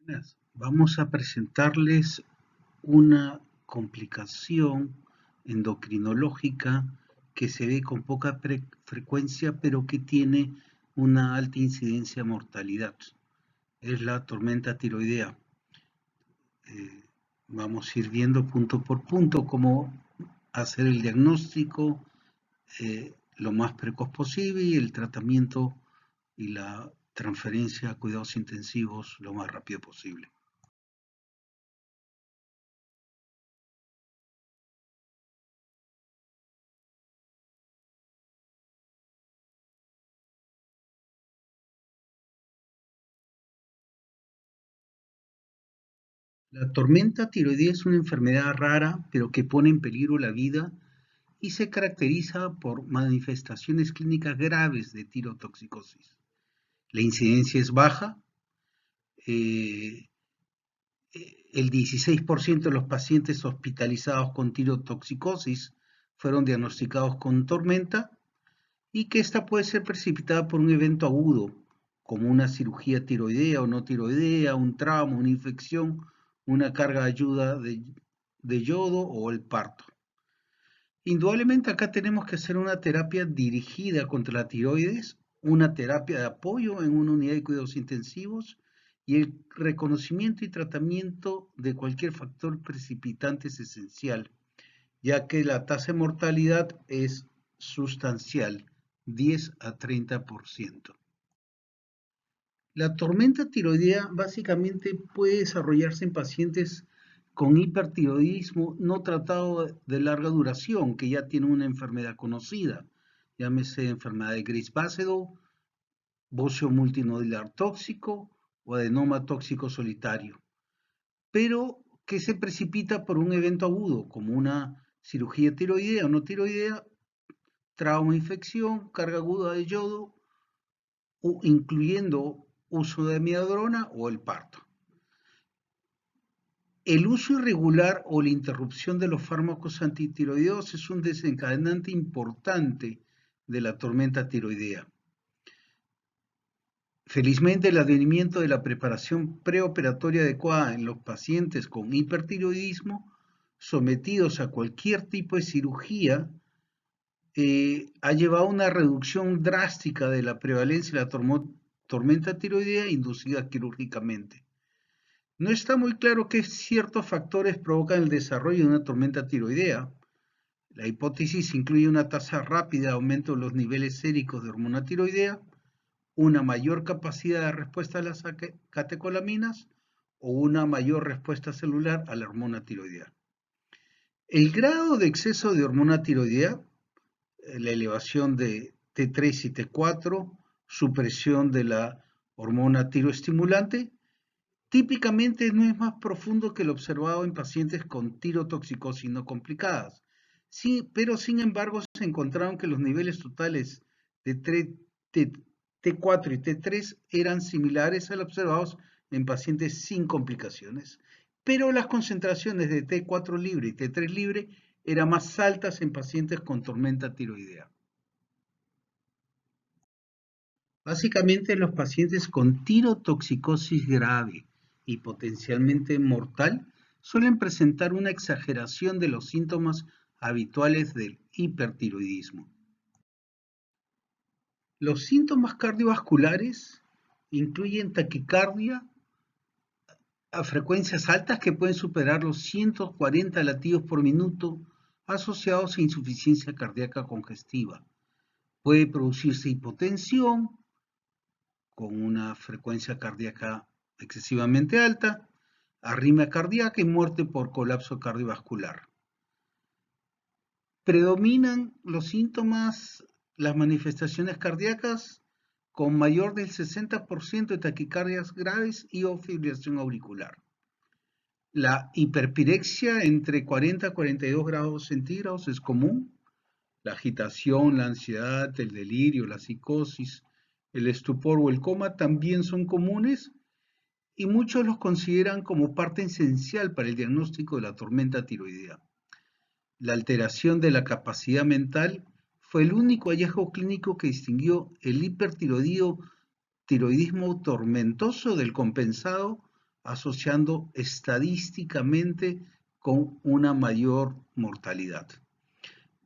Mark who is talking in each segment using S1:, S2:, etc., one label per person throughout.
S1: Buenas. Vamos a presentarles una complicación endocrinológica que se ve con poca frecuencia, pero que tiene una alta incidencia de mortalidad. Es la tormenta tiroidea. Vamos a ir viendo punto por punto cómo hacer el diagnóstico lo más precoz posible y el tratamiento y la transferencia a cuidados intensivos lo más rápido posible. La tormenta tiroidea es una enfermedad rara, pero que pone en peligro la vida y se caracteriza por manifestaciones clínicas graves de tirotoxicosis. La incidencia es baja, eh, el 16% de los pacientes hospitalizados con tirotoxicosis fueron diagnosticados con tormenta y que esta puede ser precipitada por un evento agudo, como una cirugía tiroidea o no tiroidea, un trauma, una infección, una carga de ayuda de yodo o el parto. Indudablemente acá tenemos que hacer una terapia dirigida contra la tiroides, una terapia de apoyo en una unidad de cuidados intensivos y el reconocimiento y tratamiento de cualquier factor precipitante es esencial, ya que la tasa de mortalidad es sustancial, 10 a 30%. La tormenta tiroidea básicamente puede desarrollarse en pacientes con hipertiroidismo no tratado de larga duración, que ya tienen una enfermedad conocida, llámese enfermedad de Graves-Basedow, bocio multinodular tóxico o adenoma tóxico solitario, pero que se precipita por un evento agudo, como una cirugía tiroidea o no tiroidea, trauma, infección, carga aguda de yodo, incluyendo uso de amiodarona o el parto. El uso irregular o la interrupción de los fármacos antitiroideos es un desencadenante importante de la tormenta tiroidea. Felizmente, el advenimiento de la preparación preoperatoria adecuada en los pacientes con hipertiroidismo sometidos a cualquier tipo de cirugía ha llevado a una reducción drástica de la prevalencia de la tormenta tiroidea inducida quirúrgicamente. No está muy claro qué ciertos factores provocan el desarrollo de una tormenta tiroidea. La hipótesis incluye una tasa rápida de aumento de los niveles séricos de hormona tiroidea, una mayor capacidad de respuesta a las catecolaminas o una mayor respuesta celular a la hormona tiroidea. El grado de exceso de hormona tiroidea, la elevación de T3 y T4, supresión de la hormona tiroestimulante, típicamente no es más profundo que el observado en pacientes con tirotoxicosis no complicadas. Sí, pero sin embargo se encontraron que los niveles totales de T4 y T3 eran similares a los observados en pacientes sin complicaciones, pero las concentraciones de T4 libre y T3 libre eran más altas en pacientes con tormenta tiroidea. Básicamente los pacientes con tirotoxicosis grave y potencialmente mortal suelen presentar una exageración de los síntomas habituales del hipertiroidismo. Los síntomas cardiovasculares incluyen taquicardia a frecuencias altas que pueden superar los 140 latidos por minuto asociados a insuficiencia cardíaca congestiva. Puede producirse hipotensión, con una frecuencia cardíaca excesivamente alta, arritmia cardíaca y muerte por colapso cardiovascular. Predominan los síntomas, las manifestaciones cardíacas con mayor del 60% de taquicardias graves y o fibrilación auricular. La hiperpirexia entre 40 a 42 grados centígrados es común. La agitación, la ansiedad, el delirio, la psicosis, el estupor o el coma también son comunes y muchos los consideran como parte esencial para el diagnóstico de la tormenta tiroidea. La alteración de la capacidad mental fue el único hallazgo clínico que distinguió el hipertiroidismo tormentoso del compensado asociando estadísticamente con una mayor mortalidad.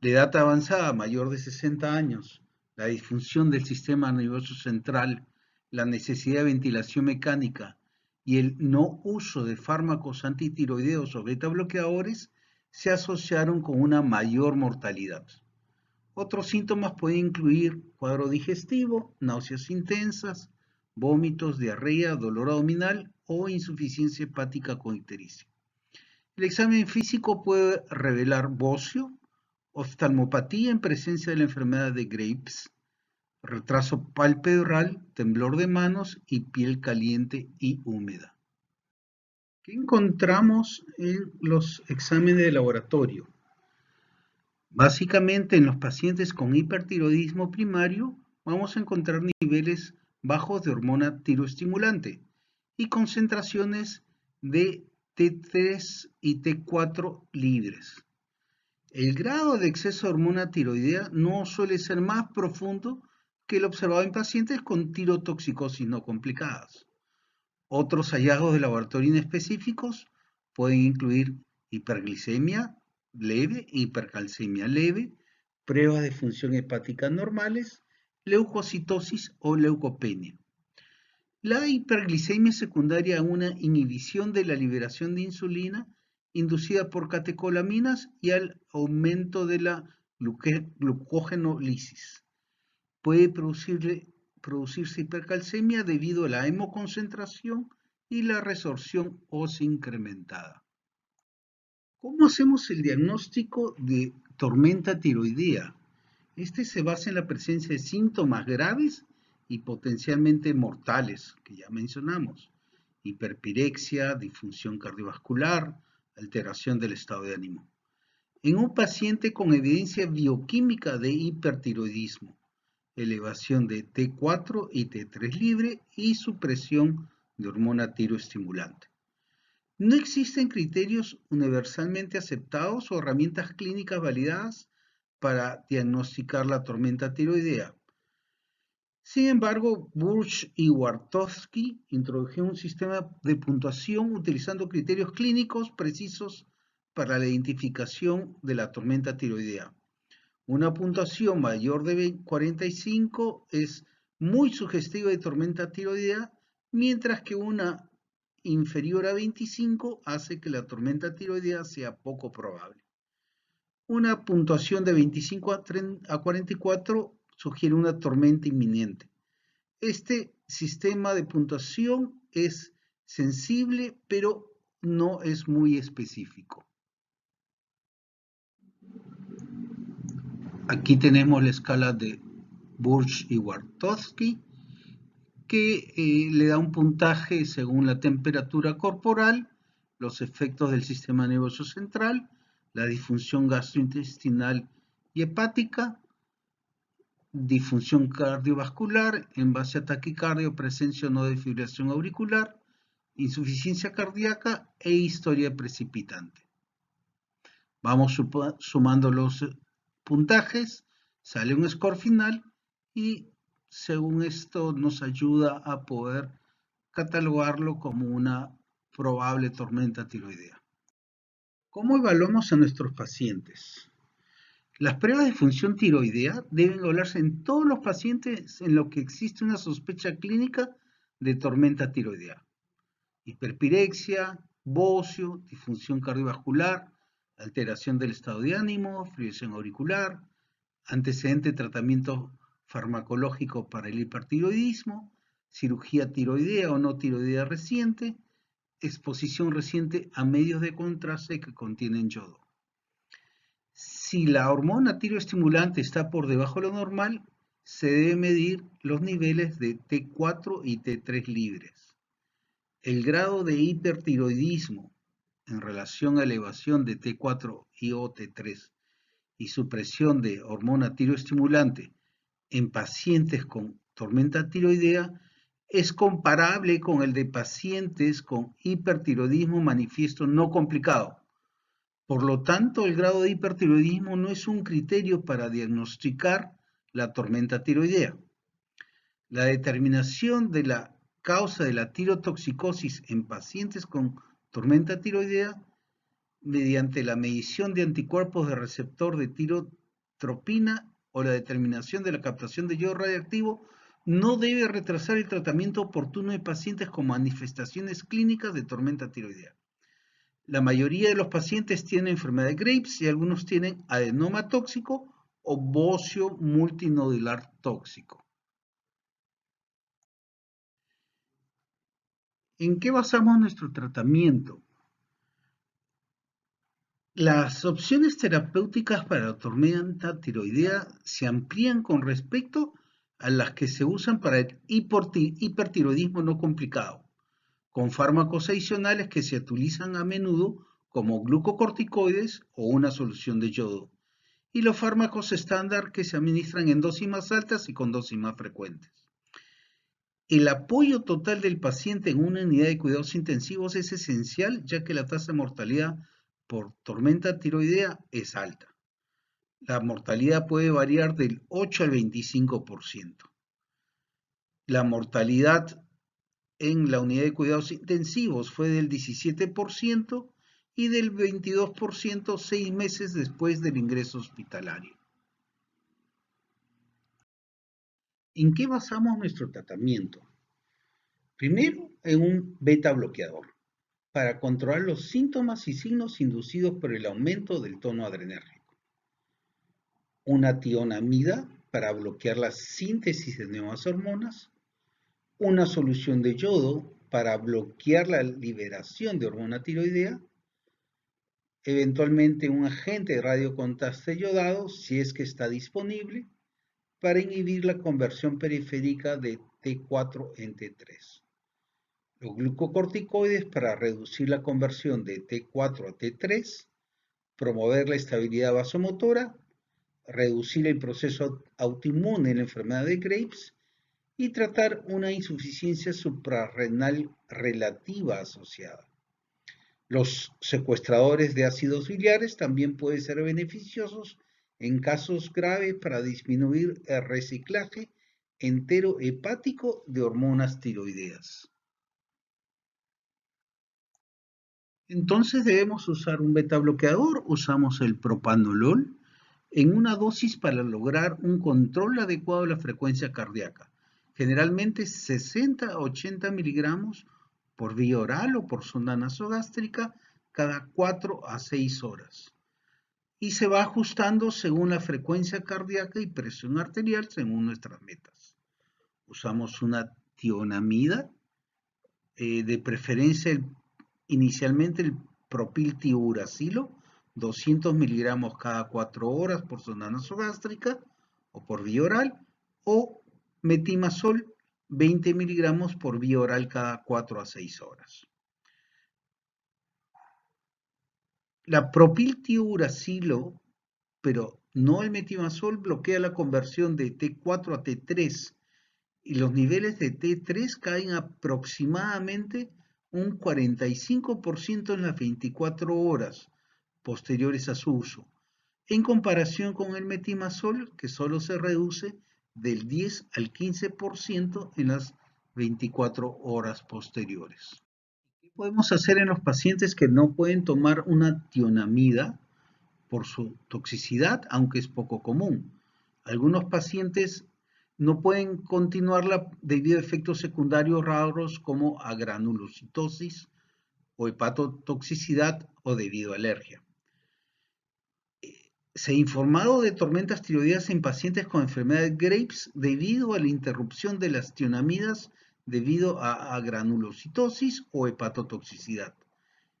S1: La edad avanzada, mayor de 60 años, la disfunción del sistema nervioso central, la necesidad de ventilación mecánica y el no uso de fármacos antitiroideos o beta bloqueadores se asociaron con una mayor mortalidad. Otros síntomas pueden incluir cuadro digestivo, náuseas intensas, vómitos, diarrea, dolor abdominal o insuficiencia hepática con ictericia. El examen físico puede revelar bocio, oftalmopatía en presencia de la enfermedad de Graves, retraso palpebral, temblor de manos y piel caliente y húmeda. ¿Qué encontramos en los exámenes de laboratorio? Básicamente en los pacientes con hipertiroidismo primario vamos a encontrar niveles bajos de hormona tiroestimulante y concentraciones de T3 y T4 libres. El grado de exceso de hormona tiroidea no suele ser más profundo que el observado en pacientes con tirotoxicosis no complicadas. Otros hallazgos de laboratorio inespecíficos pueden incluir hiperglicemia leve, hipercalcemia leve, pruebas de función hepática normales, leucocitosis o leucopenia. La hiperglicemia es secundaria a una inhibición de la liberación de insulina inducida por catecolaminas y al aumento de la glucógenolisis. Puede producirse hipercalcemia debido a la hemoconcentración y la resorción ósea incrementada. ¿Cómo hacemos el diagnóstico de tormenta tiroidea? Este se basa en la presencia de síntomas graves y potencialmente mortales, que ya mencionamos: hiperpirexia, disfunción cardiovascular, alteración del estado de ánimo. En un paciente con evidencia bioquímica de hipertiroidismo, elevación de T4 y T3 libre y supresión de hormona tiroestimulante. No existen criterios universalmente aceptados o herramientas clínicas validadas para diagnosticar la tormenta tiroidea. Sin embargo, Burch y Wartowski introdujeron un sistema de puntuación utilizando criterios clínicos precisos para la identificación de la tormenta tiroidea. Una puntuación mayor de 45 es muy sugestiva de tormenta tiroidea, mientras que una inferior a 25 hace que la tormenta tiroidea sea poco probable. Una puntuación de 25 a 44 sugiere una tormenta inminente. Este sistema de puntuación es sensible, pero no es muy específico. Aquí tenemos la escala de Burch y Wartowski, que le da un puntaje según la temperatura corporal, los efectos del sistema nervioso central, la disfunción gastrointestinal y hepática, disfunción cardiovascular en base a taquicardia o presencia o no de fibrilación auricular, insuficiencia cardíaca e historia precipitante. Vamos sumando los puntajes, sale un score final y según esto nos ayuda a poder catalogarlo como una probable tormenta tiroidea. ¿Cómo evaluamos a nuestros pacientes? Las pruebas de función tiroidea deben evaluarse en todos los pacientes en los que existe una sospecha clínica de tormenta tiroidea. Hiperpirexia, bocio, disfunción cardiovascular, alteración del estado de ánimo, fibrilación auricular, antecedente de tratamiento farmacológico para el hipertiroidismo, cirugía tiroidea o no tiroidea reciente, exposición reciente a medios de contraste que contienen yodo. Si la hormona tiroestimulante está por debajo de lo normal, se debe medir los niveles de T4 y T3 libres. El grado de hipertiroidismo en relación a elevación de T4 y o T3 y supresión de hormona tiroestimulante en pacientes con tormenta tiroidea es comparable con el de pacientes con hipertiroidismo manifiesto no complicado. Por lo tanto, el grado de hipertiroidismo no es un criterio para diagnosticar la tormenta tiroidea. La determinación de la causa de la tirotoxicosis en pacientes con tormenta tiroidea mediante la medición de anticuerpos de receptor de tirotropina o la determinación de la captación de yodo radiactivo no debe retrasar el tratamiento oportuno de pacientes con manifestaciones clínicas de tormenta tiroidea. La mayoría de los pacientes tienen enfermedad de Graves y algunos tienen adenoma tóxico o bocio multinodular tóxico. ¿En qué basamos nuestro tratamiento? Las opciones terapéuticas para la tormenta tiroidea se amplían con respecto a las que se usan para el hipertiroidismo no complicado, con fármacos adicionales que se utilizan a menudo como glucocorticoides o una solución de yodo, y los fármacos estándar que se administran en dosis más altas y con dosis más frecuentes. El apoyo total del paciente en una unidad de cuidados intensivos es esencial, ya que la tasa de mortalidad por tormenta tiroidea es alta. La mortalidad puede variar del 8 al 25%. La mortalidad en la unidad de cuidados intensivos fue del 17% y del 22% 6 meses después del ingreso hospitalario. ¿En qué basamos nuestro tratamiento? Primero, en un beta bloqueador, para controlar los síntomas y signos inducidos por el aumento del tono adrenérgico. Una tionamida para bloquear la síntesis de nuevas hormonas. Una solución de yodo para bloquear la liberación de hormona tiroidea. Eventualmente un agente de radiocontraste yodado, si es que está disponible, para inhibir la conversión periférica de T4 en T3. Los glucocorticoides para reducir la conversión de T4 a T3, promover la estabilidad vasomotora, reducir el proceso autoinmune en la enfermedad de Graves y tratar una insuficiencia suprarrenal relativa asociada. Los secuestradores de ácidos biliares también pueden ser beneficiosos en casos graves para disminuir el reciclaje enterohepático de hormonas tiroideas. Entonces debemos usar un beta bloqueador, usamos el propanolol en una dosis para lograr un control adecuado de la frecuencia cardíaca, generalmente 60 a 80 miligramos por vía oral o por sonda nasogástrica cada 4 a 6 horas. Y se va ajustando según la frecuencia cardíaca y presión arterial según nuestras metas. Usamos una tionamida, de preferencia inicialmente el propiltiuracilo, 200 miligramos cada 4 horas por sonda nasogástrica o por vía oral, o metimazol, 20 miligramos por vía oral cada 4 a 6 horas. La propiltiuracilo, pero no el metimazol, bloquea la conversión de T4 a T3 y los niveles de T3 caen aproximadamente un 45% en las 24 horas posteriores a su uso, en comparación con el metimazol, que solo se reduce del 10 al 15% en las 24 horas posteriores. ¿Qué podemos hacer en los pacientes que no pueden tomar una tionamida por su toxicidad, aunque es poco común? Algunos pacientes no pueden continuarla debido a efectos secundarios raros como agranulocitosis o hepatotoxicidad o debido a alergia. Se ha informado de tormentas tiroideas en pacientes con enfermedad de Graves debido a la interrupción de las tionamidas debido a agranulocitosis o hepatotoxicidad.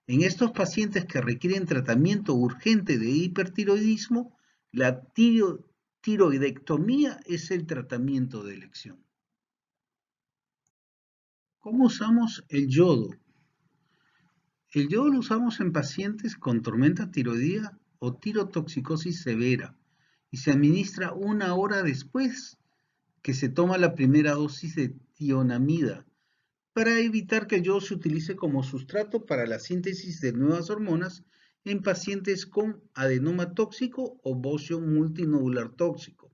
S1: En estos pacientes que requieren tratamiento urgente de hipertiroidismo, la tiroidectomía es el tratamiento de elección. ¿Cómo usamos el yodo? El yodo lo usamos en pacientes con tormenta tiroidea o tirotoxicosis severa y se administra 1 hora después que se toma la primera dosis de tionamida para evitar que el yodo se utilice como sustrato para la síntesis de nuevas hormonas en pacientes con adenoma tóxico o bocio multinodular tóxico.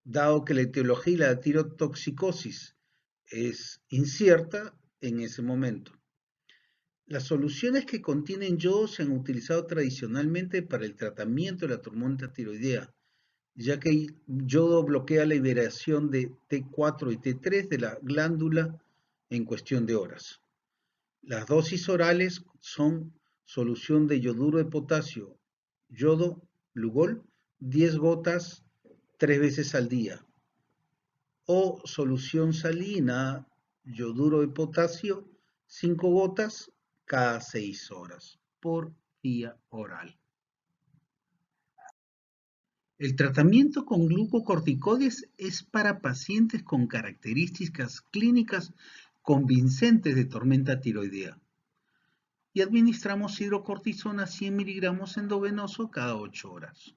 S1: Dado que la etiología y la tirotoxicosis es incierta en ese momento. Las soluciones que contienen yodo se han utilizado tradicionalmente para el tratamiento de la tormenta tiroidea, ya que el yodo bloquea la liberación de T4 y T3 de la glándula en cuestión de horas. Las dosis orales son solución de yoduro de potasio, yodo, Lugol, 10 gotas 3 veces al día, o solución salina, yoduro de potasio, 5 gotas cada 6 horas por vía oral. El tratamiento con glucocorticoides es para pacientes con características clínicas convincentes de tormenta tiroidea y administramos hidrocortisona 100 miligramos endovenoso cada 8 horas.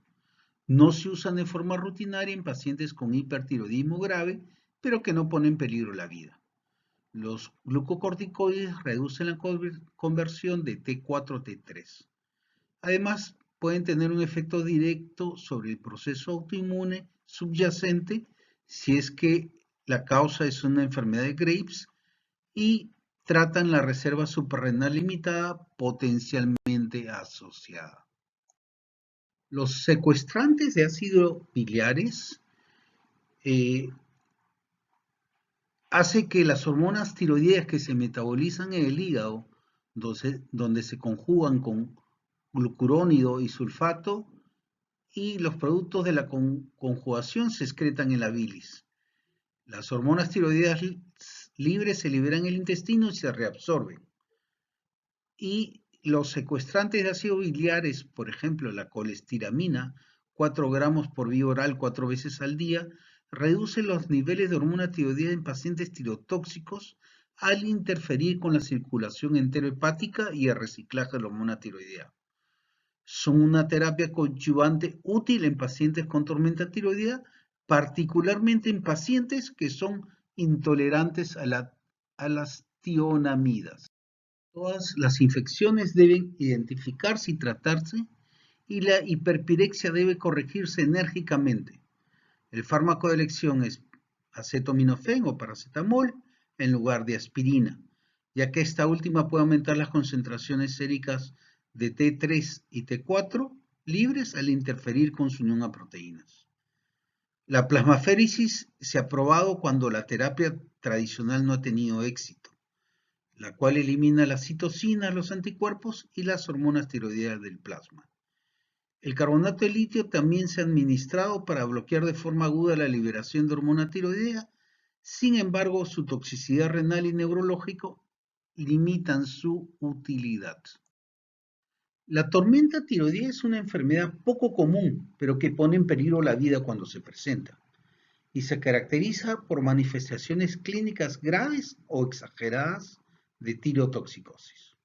S1: No se usan de forma rutinaria en pacientes con hipertiroidismo grave, pero que no ponen en peligro la vida. Los glucocorticoides reducen la conversión de T4 a T3. Además, pueden tener un efecto directo sobre el proceso autoinmune subyacente si es que la causa es una enfermedad de Graves y tratan la reserva suprarrenal limitada potencialmente asociada. Los secuestrantes de ácido biliares hace que las hormonas tiroideas que se metabolizan en el hígado, donde se conjugan con glucurónido y sulfato, y los productos de la conjugación se excretan en la bilis. Las hormonas tiroideas libres se liberan en el intestino y se reabsorben. Y los secuestrantes de ácido biliares, por ejemplo, la colestiramina, 4 gramos por vía oral 4 veces al día, reduce los niveles de hormona tiroidea en pacientes tirotóxicos al interferir con la circulación enterohepática y el reciclaje de la hormona tiroidea. Son una terapia coadyuvante útil en pacientes con tormenta tiroidea, particularmente en pacientes que son intolerantes a las tionamidas. Todas las infecciones deben identificarse y tratarse y la hiperpirexia debe corregirse enérgicamente. El fármaco de elección es acetaminofén o paracetamol en lugar de aspirina, ya que esta última puede aumentar las concentraciones séricas de T3 y T4 libres al interferir con su unión a proteínas. La plasmaféresis se ha probado cuando la terapia tradicional no ha tenido éxito, la cual elimina las citocinas, los anticuerpos y las hormonas tiroideas del plasma. El carbonato de litio también se ha administrado para bloquear de forma aguda la liberación de hormona tiroidea, sin embargo, su toxicidad renal y neurológico limitan su utilidad. La tormenta tiroidea es una enfermedad poco común, pero que pone en peligro la vida cuando se presenta, y se caracteriza por manifestaciones clínicas graves o exageradas de tirotoxicosis.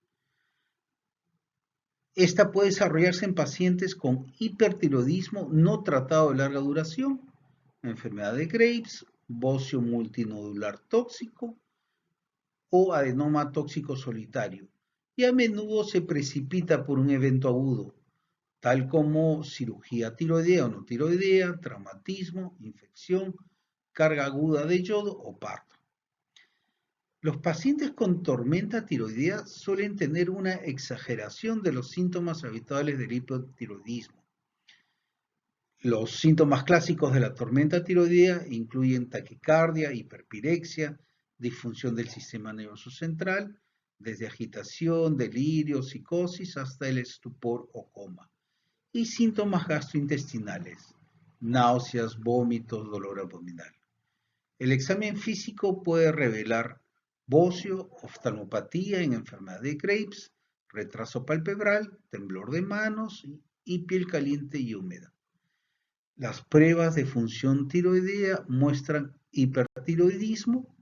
S1: Esta puede desarrollarse en pacientes con hipertiroidismo no tratado de larga duración, enfermedad de Graves, bocio multinodular tóxico o adenoma tóxico solitario, y a menudo se precipita por un evento agudo, tal como cirugía tiroidea o no tiroidea, traumatismo, infección, carga aguda de yodo o parto. Los pacientes con tormenta tiroidea suelen tener una exageración de los síntomas habituales del hipotiroidismo. Los síntomas clásicos de la tormenta tiroidea incluyen taquicardia, hiperpirexia, disfunción del sistema nervioso central, desde agitación, delirio, psicosis hasta el estupor o coma, y síntomas gastrointestinales, náuseas, vómitos, dolor abdominal. El examen físico puede revelar bocio, oftalmopatía en enfermedad de Graves, retraso palpebral, temblor de manos y piel caliente y húmeda. Las pruebas de función tiroidea muestran hipertiroidismo,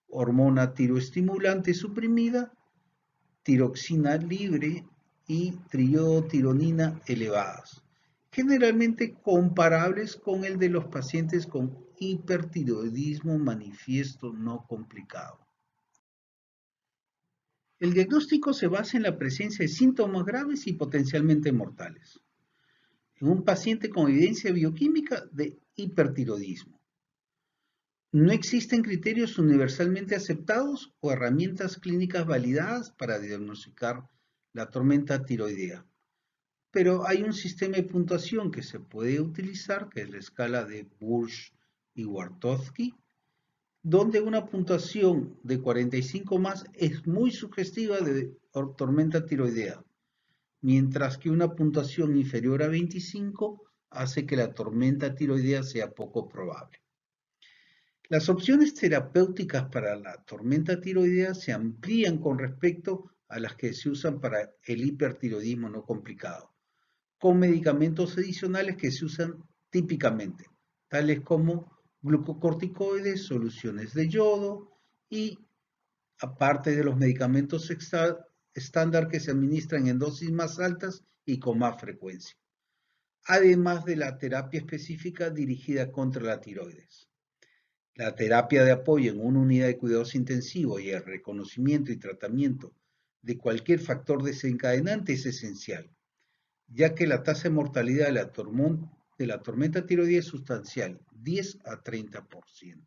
S1: hormona tiroestimulante suprimida, tiroxina libre y triotironina elevadas, generalmente comparables con el de los pacientes con hipertiroidismo manifiesto no complicado. El diagnóstico se basa en la presencia de síntomas graves y potencialmente mortales en un paciente con evidencia bioquímica de hipertiroidismo. No existen criterios universalmente aceptados o herramientas clínicas validadas para diagnosticar la tormenta tiroidea, pero hay un sistema de puntuación que se puede utilizar, que es la escala de Burch y Wartowski, donde una puntuación de 45 más es muy sugestiva de tormenta tiroidea, mientras que una puntuación inferior a 25 hace que la tormenta tiroidea sea poco probable. Las opciones terapéuticas para la tormenta tiroidea se amplían con respecto a las que se usan para el hipertiroidismo no complicado, con medicamentos adicionales que se usan típicamente, tales como glucocorticoides, soluciones de yodo y aparte de los medicamentos estándar que se administran en dosis más altas y con más frecuencia, además de la terapia específica dirigida contra la tiroides. La terapia de apoyo en una unidad de cuidados intensivos y el reconocimiento y tratamiento de cualquier factor desencadenante es esencial, ya que la tasa de mortalidad de la tormenta tiroidea es sustancial, 10 a 30%.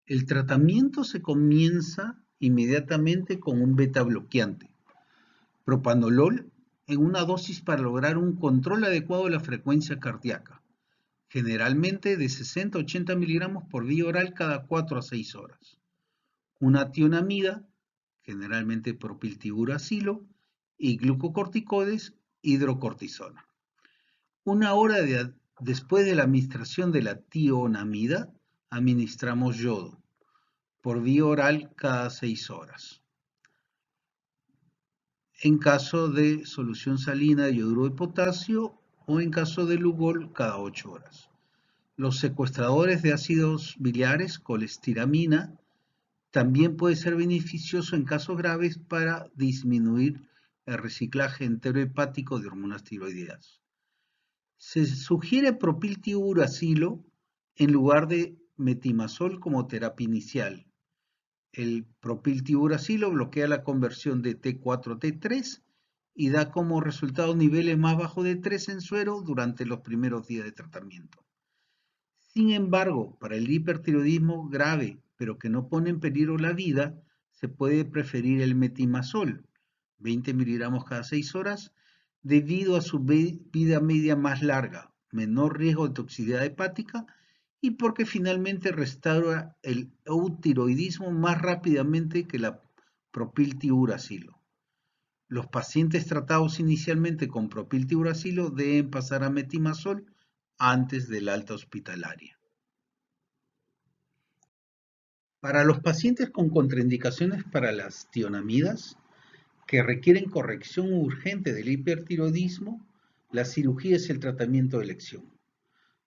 S1: El tratamiento se comienza inmediatamente con un beta bloqueante, propanolol, en una dosis para lograr un control adecuado de la frecuencia cardíaca, generalmente de 60 a 80 miligramos por vía oral cada 4 a 6 horas. Una tionamida, generalmente propiltiuracilo, y glucocorticoides, hidrocortisona. Una hora después de la administración de la tionamida, administramos yodo por vía oral cada 6 horas. En caso de solución salina de yoduro de potasio o en caso de Lugol cada 8 horas. Los secuestradores de ácidos biliares, colestiramina, también puede ser beneficioso en casos graves para disminuir el reciclaje enterohepático de hormonas tiroideas. Se sugiere propiltiuracilo en lugar de metimazol como terapia inicial. El propiltiuracilo bloquea la conversión de T4 a T3 y da como resultado niveles más bajos de 3 en suero durante los primeros días de tratamiento. Sin embargo, para el hipertiroidismo grave, pero que no pone en peligro la vida, se puede preferir el metimazol, 20 miligramos cada 6 horas, debido a su vida media más larga, menor riesgo de toxicidad hepática y porque finalmente restaura el eutiroidismo más rápidamente que la propiltiuracilo. Los pacientes tratados inicialmente con propiltiuracilo deben pasar a metimazol antes del alta hospitalaria. Para los pacientes con contraindicaciones para las tionamidas que requieren corrección urgente del hipertiroidismo, la cirugía es el tratamiento de elección.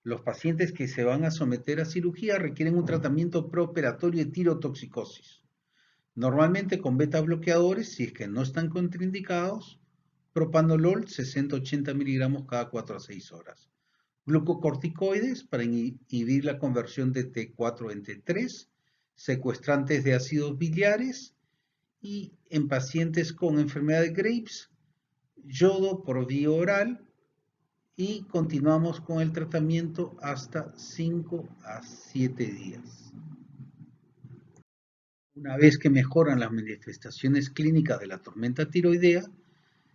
S1: Los pacientes que se van a someter a cirugía requieren un tratamiento preoperatorio de tirotoxicosis, normalmente con beta bloqueadores si es que no están contraindicados, propanolol 60-80 miligramos cada 4 a 6 horas, glucocorticoides para inhibir la conversión de T4 en T3, secuestrantes de ácidos biliares y en pacientes con enfermedad de Graves, yodo por vía oral y continuamos con el tratamiento hasta 5 a 7 días. Una vez que mejoran las manifestaciones clínicas de la tormenta tiroidea,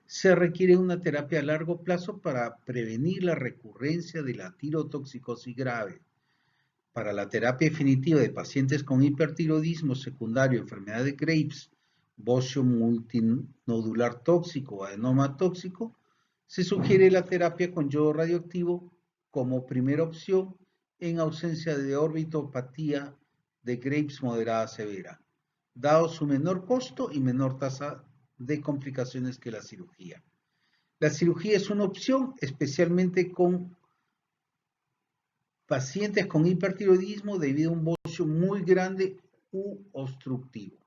S1: se requiere una terapia a largo plazo para prevenir la recurrencia de la tirotoxicosis grave. Para la terapia definitiva de pacientes con hipertiroidismo secundario, enfermedad de Graves, bocio multinodular tóxico o adenoma tóxico, se sugiere la terapia con yodo radioactivo como primera opción en ausencia de orbitopatía de Graves moderada severa, dado su menor costo y menor tasa de complicaciones que la cirugía. La cirugía es una opción especialmente con pacientes con hipertiroidismo debido a un bocio muy grande u obstructivo.